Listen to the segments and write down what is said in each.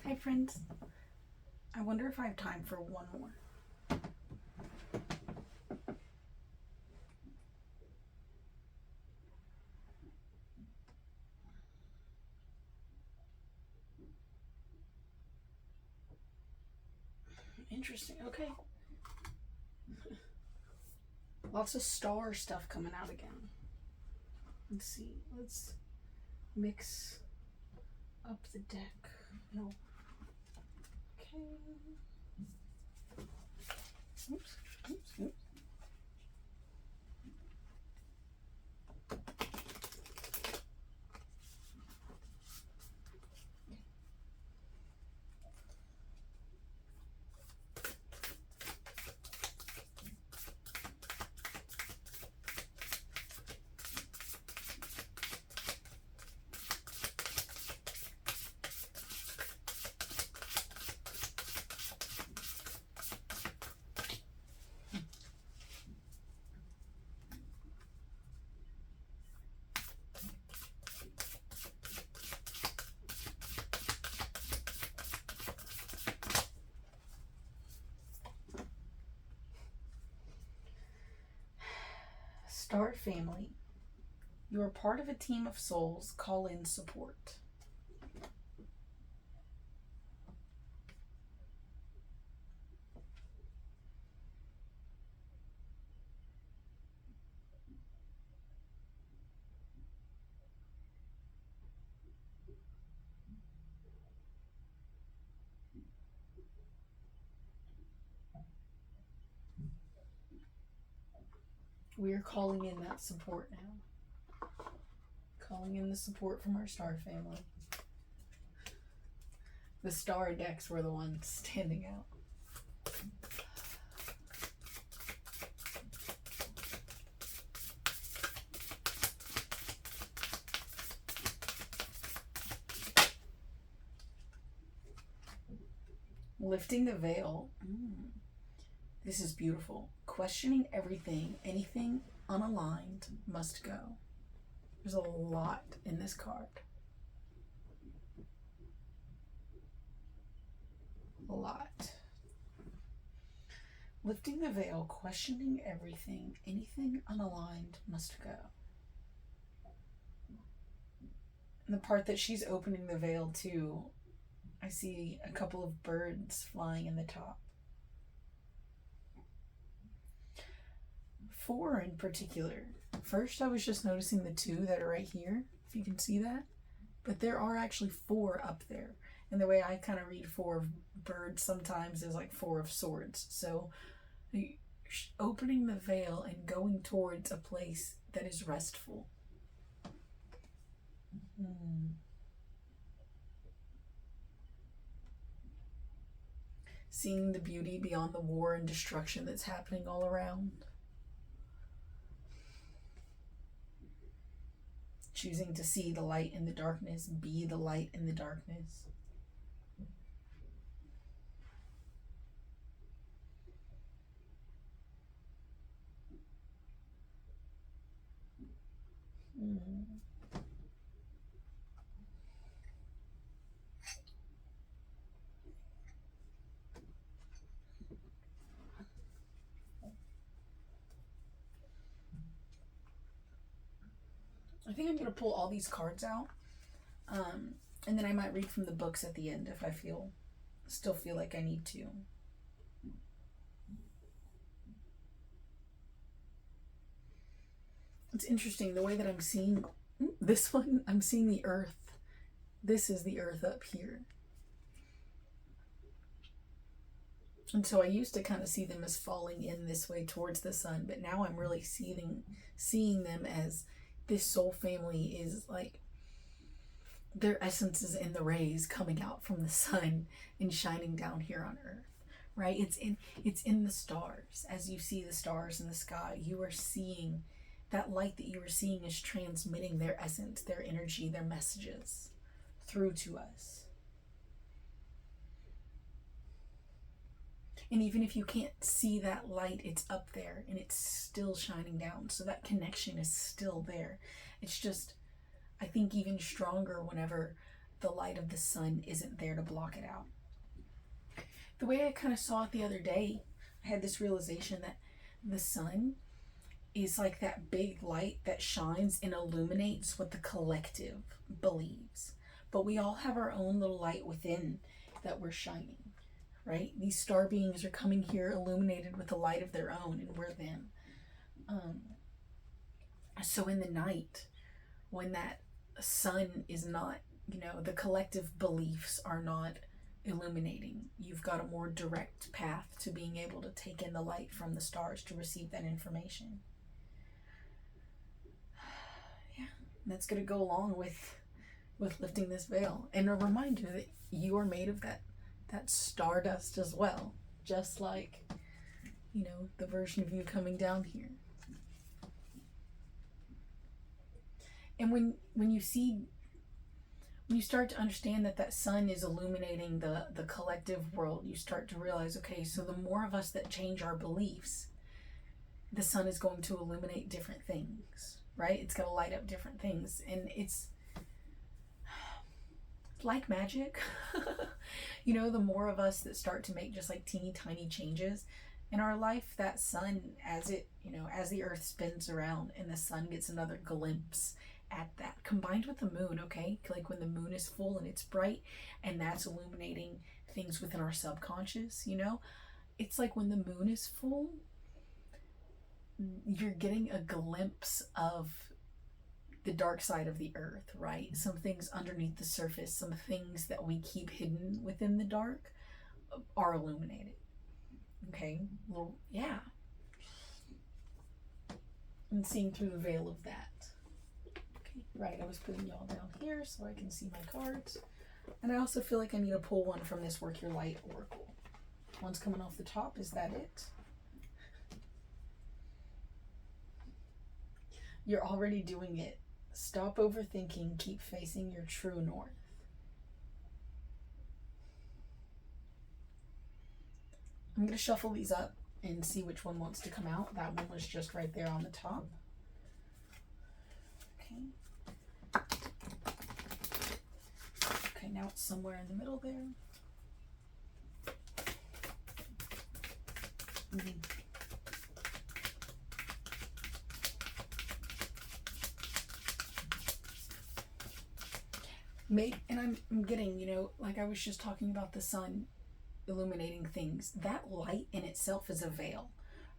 Hi friends. I wonder if I have time for one more. Interesting. Okay. Lots of star stuff coming out again. Let's see. Let's mix up the deck. No. Okay. Oops. Oops. Oops. Star family. You are part of a team of souls. Call in support. We are calling in that support now. Calling in the support from our star family. The star decks were the ones standing out. Lifting the veil. This is beautiful. Questioning everything, anything unaligned must go. There's a lot in this card. A lot. Lifting the veil, questioning everything, anything unaligned must go. And the part that she's opening the veil to, I see a couple of birds flying in the top. 4 in particular. First, I was just noticing the 2 that are right here, if you can see that. But there are actually 4 up there. And the way I kind of read 4 of birds sometimes is like 4 of swords. So opening the veil and going towards a place that is restful. Seeing the beauty beyond the war and destruction that's happening all around. Choosing to see the light in the darkness, be the light in the darkness. I think I'm going to pull all these cards out. And then I might read from the books at the end if I still feel like I need to. It's interesting the way that I'm seeing this one. I'm seeing the earth. This is the earth up here. And so I used to kind of see them as falling in this way towards the sun, but now I'm really seeing them as this soul family is like their essence is in the rays coming out from the sun and shining down here on earth, right? It's in the stars. As you see the stars in the sky, you are seeing that light that you are seeing is transmitting their essence, their energy, their messages through to us. And even if you can't see that light, it's up there and it's still shining down. So that connection is still there. It's just, I think, even stronger whenever the light of the sun isn't there to block it out. The way I kind of saw it the other day, I had this realization that the sun is like that big light that shines and illuminates what the collective believes. But we all have our own little light within that we're shining, right? These star beings are coming here illuminated with the light of their own, and we're them. So in the night, when that sun is not, the collective beliefs are not illuminating, you've got a more direct path to being able to take in the light from the stars to receive that information. Yeah, that's going to go along with lifting this veil, and a reminder that you are made of that stardust as well, just like the version of you coming down here. And when you start to understand that sun is illuminating the collective world, you start to realize, okay, so the more of us that change our beliefs, the sun is going to illuminate different things, right? It's going to light up different things, and it's like magic. The more of us that start to make just like teeny tiny changes in our life, that sun, as the earth spins around and the sun gets another glimpse at that, combined with the moon, okay? Like when the moon is full and it's bright, and that's illuminating things within our subconscious, it's like when the moon is full, you're getting a glimpse of the dark side of the earth, right? Some things underneath the surface, some things that we keep hidden within the dark are illuminated. Okay? Well, yeah. And seeing through the veil of that. Okay, right. I was putting y'all down here so I can see my cards. And I also feel like I need to pull one from this Work Your Light Oracle. One's coming off the top. Is that it? You're already doing it. Stop overthinking, keep facing your true north. I'm going to shuffle these up and see which one wants to come out. That one was just right there on the top. Okay. Okay, now it's somewhere in the middle there. And I'm getting, like I was just talking about the sun illuminating things. That light in itself is a veil,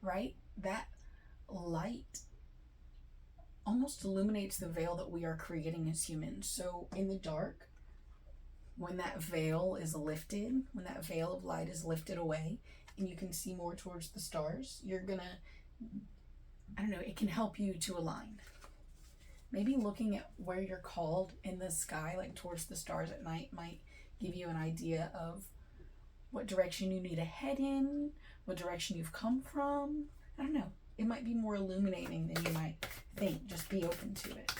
right? That light almost illuminates the veil that we are creating as humans. So in the dark, when that veil is lifted, when that veil of light is lifted away, and you can see more towards the stars, you're gonna, it can help you to align. Maybe looking at where you're called in the sky, like towards the stars at night, might give you an idea of what direction you need to head in, what direction you've come from. I don't know. It might be more illuminating than you might think. Just be open to it.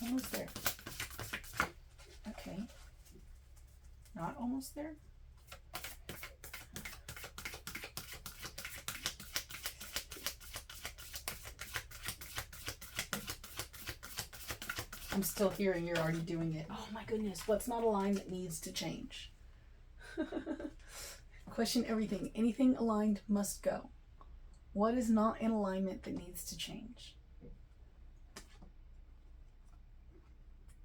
Almost there. Okay. Not almost there? I'm still hearing you're already doing it. Oh my goodness, what's not aligned that needs to change? Question everything. Anything aligned must go. What is not in alignment that needs to change?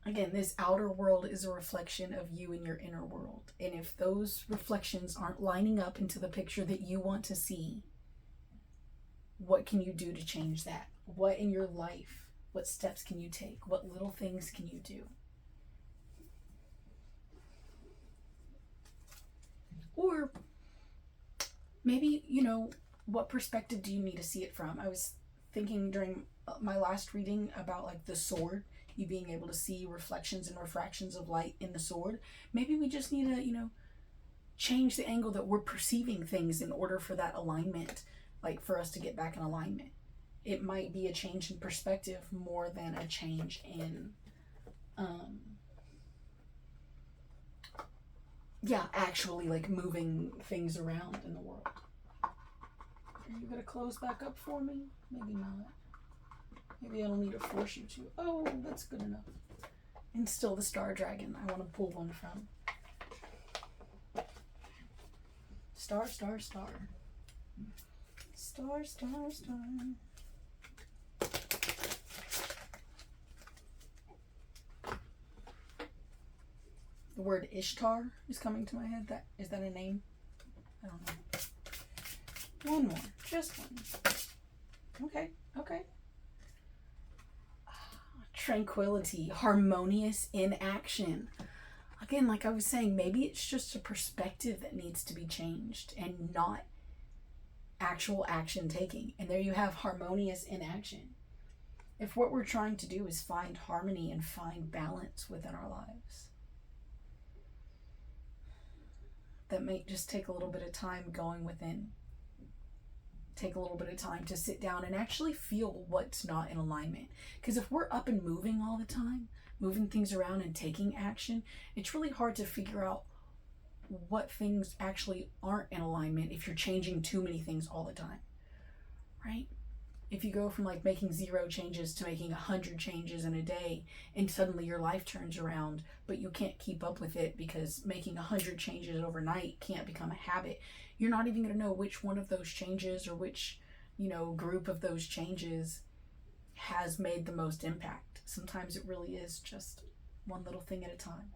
Again, this outer world is a reflection of you and your inner world. And if those reflections aren't lining up into the picture that you want to see, what can you do to change that? What in your life, what steps can you take? What little things can you do? Or maybe, what perspective do you need to see it from? I was thinking during my last reading about like the sword, you being able to see reflections and refractions of light in the sword. Maybe we just need to, change the angle that we're perceiving things in order for that alignment, like for us to get back in alignment. It might be a change in perspective more than a change in Yeah, actually like moving things around in the world. Are you gonna close back up for me? Maybe not. Maybe I don't need to force you to. Oh, that's good enough. And still the star dragon I want to pull one from. Star, star, star. Star, star, star. The word Ishtar is coming to my head. Is that a name? I don't know. One more. Just one. Okay. Tranquility. Harmonious in action. Again, like I was saying, maybe it's just a perspective that needs to be changed and not actual action taking. And there you have harmonious in action. If what we're trying to do is find harmony and find balance within our lives, that may just take a little bit of time going within. Take a little bit of time to sit down and actually feel what's not in alignment. Because if we're up and moving all the time, moving things around and taking action, it's really hard to figure out what things actually aren't in alignment if you're changing too many things all the time, right? If you go from like making 0 changes to making 100 changes in a day, and suddenly your life turns around, but you can't keep up with it because making 100 changes overnight can't become a habit, you're not even going to know which one of those changes or which, group of those changes has made the most impact. Sometimes it really is just one little thing at a time.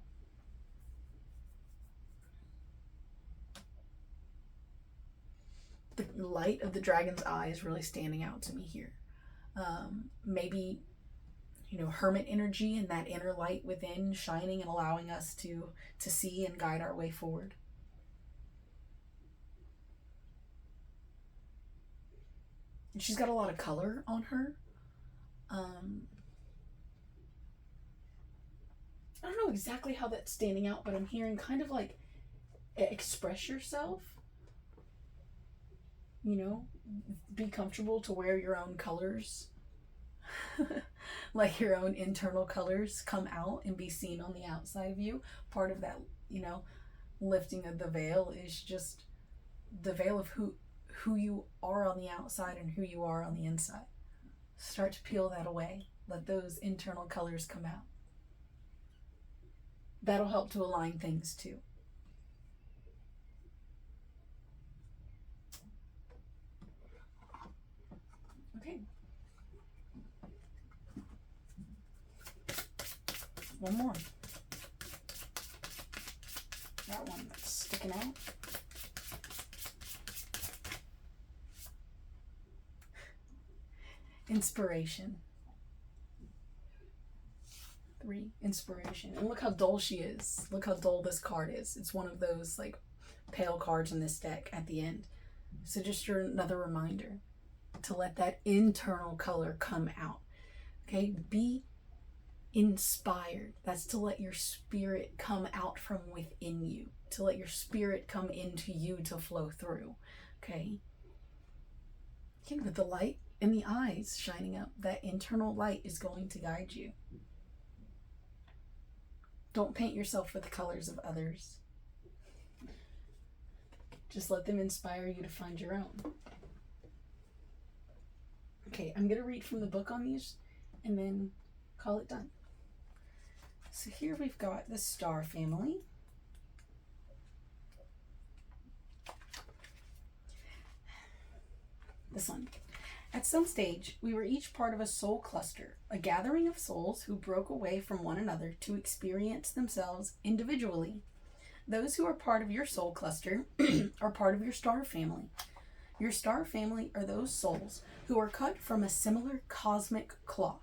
The light of the dragon's eye is really standing out to me here. Maybe, hermit energy and that inner light within shining and allowing us to see and guide our way forward. And she's got a lot of color on her. I don't know exactly how that's standing out, but I'm hearing kind of like express yourself. Be comfortable to wear your own colors. Like your own internal colors come out and be seen on the outside of you. Part of that, lifting of the veil is just the veil of who you are on the outside and who you are on the inside. Start to peel that away. Let those internal colors come out. That'll help to align things too. Okay. One more. That one that's sticking out. Inspiration. 3, inspiration. And look how dull she is. Look how dull this card is. It's one of those like pale cards in this deck at the end. So just another reminder to let that internal color come out. Okay, be inspired. That's to let your spirit come out from within you, to let your spirit come into you to flow through. Okay, again, with the light in the eyes shining up, that internal light is going to guide you. Don't paint yourself with the colors of others. Just let them inspire you to find your own. Okay, I'm going to read from the book on these and then call it done. So here we've got the star family. The sun. At some stage, we were each part of a soul cluster, a gathering of souls who broke away from one another to experience themselves individually. Those who are part of your soul cluster are part of your star family. Your star family are those souls who are cut from a similar cosmic cloth.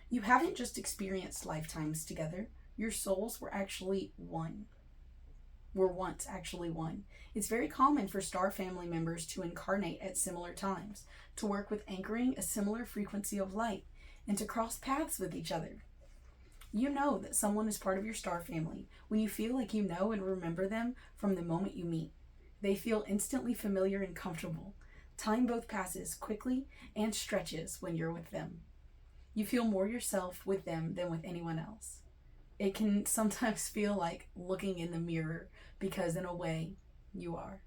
You haven't just experienced lifetimes together. Your souls were actually one. Were once actually one. It's very common for star family members to incarnate at similar times, to work with anchoring a similar frequency of light, and to cross paths with each other. You know that someone is part of your star family when you feel like you know and remember them from the moment you meet. They feel instantly familiar and comfortable. Time both passes quickly and stretches when you're with them. You feel more yourself with them than with anyone else. It can sometimes feel like looking in the mirror because, in a way, you are.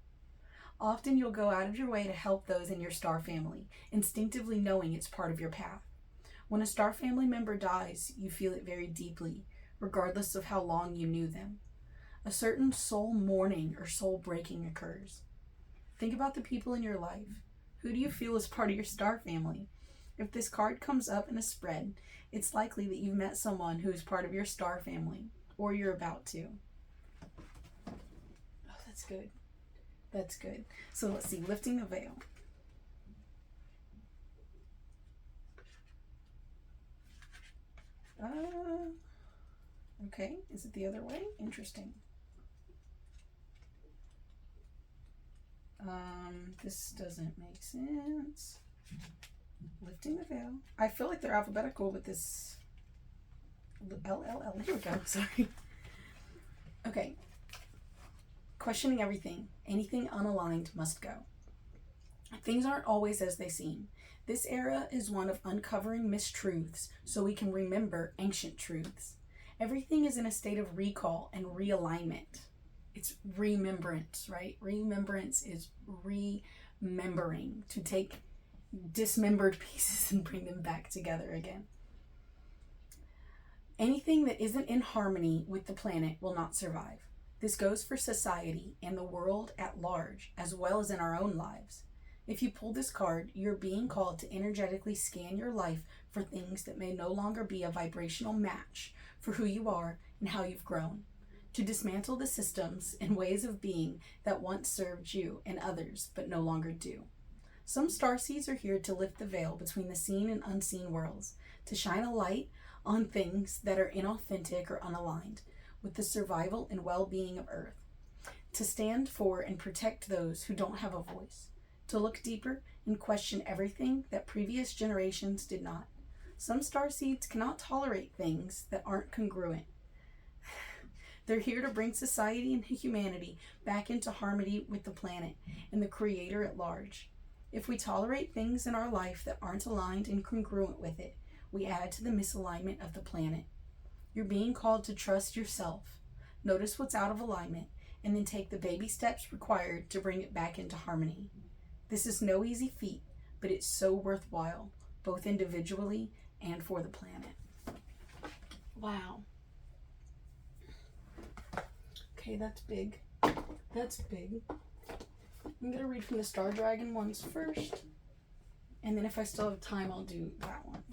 Often you'll go out of your way to help those in your star family, instinctively knowing it's part of your path. When a star family member dies, you feel it very deeply, regardless of how long you knew them. A certain soul mourning or soul breaking occurs. Think about the people in your life. Who do you feel is part of your star family? If this card comes up in a spread, it's likely that you've met someone who is part of your star family, or you're about to. Oh, that's good. That's good. So let's see, lifting the veil. Okay, is it the other way? Interesting. This doesn't make sense. Lifting the veil. I feel like they're alphabetical with this LLL. Here we go. Sorry. Okay. Questioning everything. Anything unaligned must go. Things aren't always as they seem. This era is one of uncovering mistruths so we can remember ancient truths. Everything is in a state of recall and realignment. It's remembrance, right? Remembrance is remembering, to take dismembered pieces and bring them back together again. Anything that isn't in harmony with the planet will not survive. This goes for society and the world at large, as well as in our own lives. If you pull this card, you're being called to energetically scan your life for things that may no longer be a vibrational match for who you are and how you've grown. To dismantle the systems and ways of being that once served you and others but no longer do. Some starseeds are here to lift the veil between the seen and unseen worlds, to shine a light on things that are inauthentic or unaligned with the survival and well-being of Earth, to stand for and protect those who don't have a voice, to look deeper and question everything that previous generations did not. Some starseeds cannot tolerate things that aren't congruent. They're here to bring society and humanity back into harmony with the planet and the Creator at large. If we tolerate things in our life that aren't aligned and congruent with it, we add to the misalignment of the planet. You're being called to trust yourself, notice what's out of alignment, and then take the baby steps required to bring it back into harmony. This is no easy feat, but it's so worthwhile, both individually and for the planet. Wow. Okay, that's big. That's big. I'm going to read from the Star Dragon ones first. And then if I still have time, I'll do that one.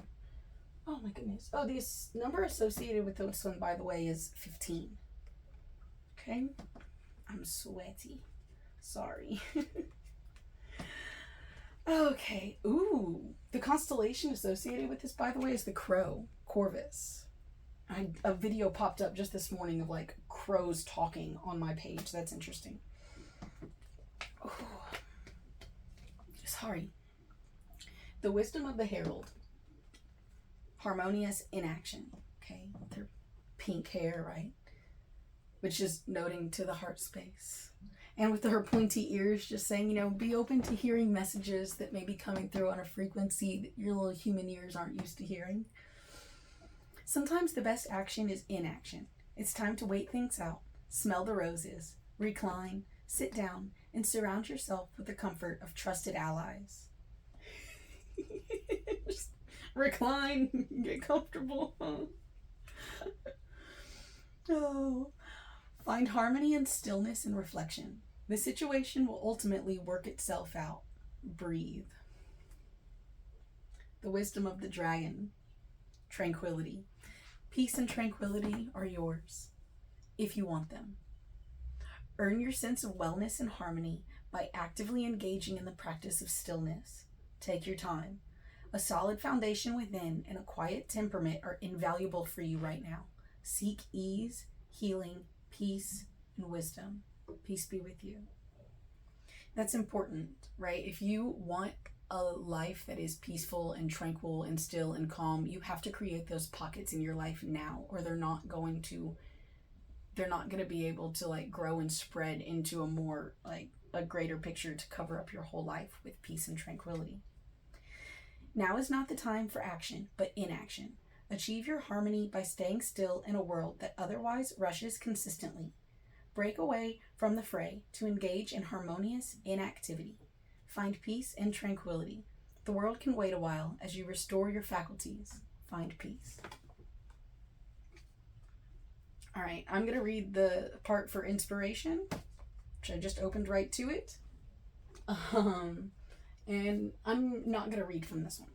Oh my goodness. Oh, the number associated with this one, by the way, is 15. Okay? I'm sweaty. Sorry. Okay. Ooh. The constellation associated with this, by the way, is the Crow, Corvus. A video popped up just this morning of like crows talking on my page. That's interesting. Ooh. Sorry. The wisdom of the herald. Harmonious inaction. Okay, with their pink hair, right? Which is noting to the heart space. And with her pointy ears, just saying, be open to hearing messages that may be coming through on a frequency that your little human ears aren't used to hearing. Sometimes the best action is inaction. It's time to wait things out, smell the roses, recline, sit down, and surround yourself with the comfort of trusted allies. Just recline, get comfortable. Oh. Find harmony and stillness and reflection. The situation will ultimately work itself out. Breathe. The wisdom of the dragon. Tranquility. Peace and tranquility are yours, if you want them. Earn your sense of wellness and harmony by actively engaging in the practice of stillness. Take your time. A solid foundation within and a quiet temperament are invaluable for you right now. Seek ease, healing, peace, and wisdom. Peace be with you. That's important, right? If you want a life that is peaceful and tranquil and still and calm, you have to create those pockets in your life now, or they're not going to be able to like grow and spread into a more like a greater picture to cover up your whole life with peace and tranquility. Now is not the time for action, but inaction. Achieve your harmony by staying still in a world that otherwise rushes consistently. Break away from the fray to engage in harmonious inactivity. Find peace and tranquility. The world can wait a while as you restore your faculties. Find peace. All right, I'm going to read the part for inspiration, which I just opened right to it. And I'm not going to read from this one.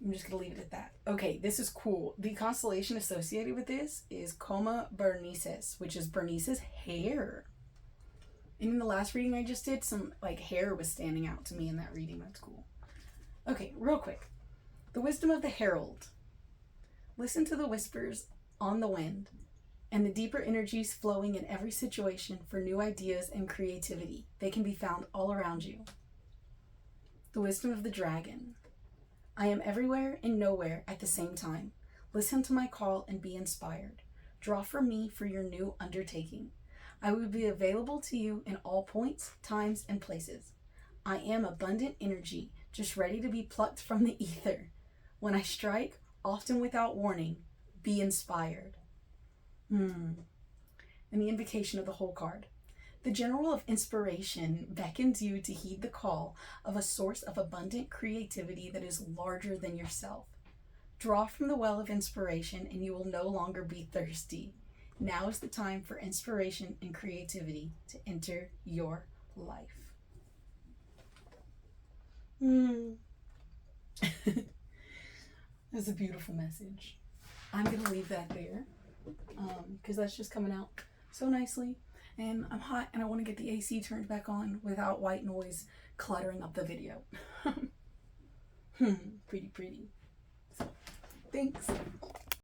I'm just going to leave it at that. Okay, this is cool. The constellation associated with this is Coma Berenices, which is Berenice's hair. And in the last reading I just did, some like hair was standing out to me in that reading. That's cool. Okay, real quick. The wisdom of the herald. Listen to the whispers on the wind and the deeper energies flowing in every situation for new ideas and creativity. They can be found all around you. The wisdom of the dragon. I am everywhere and nowhere at the same time. Listen to my call and be inspired. Draw from me for your new undertaking. I will be available to you in all points, times, and places. I am abundant energy, just ready to be plucked from the ether. When I strike, often without warning, be inspired. And the invocation of the whole card. The General of Inspiration beckons you to heed the call of a source of abundant creativity that is larger than yourself. Draw from the well of inspiration and you will no longer be thirsty. Now is the time for inspiration and creativity to enter your life. That's a beautiful message. I'm going to leave that there because that's just coming out so nicely. And I'm hot and I want to get the AC turned back on without white noise cluttering up the video. Pretty. So, thanks.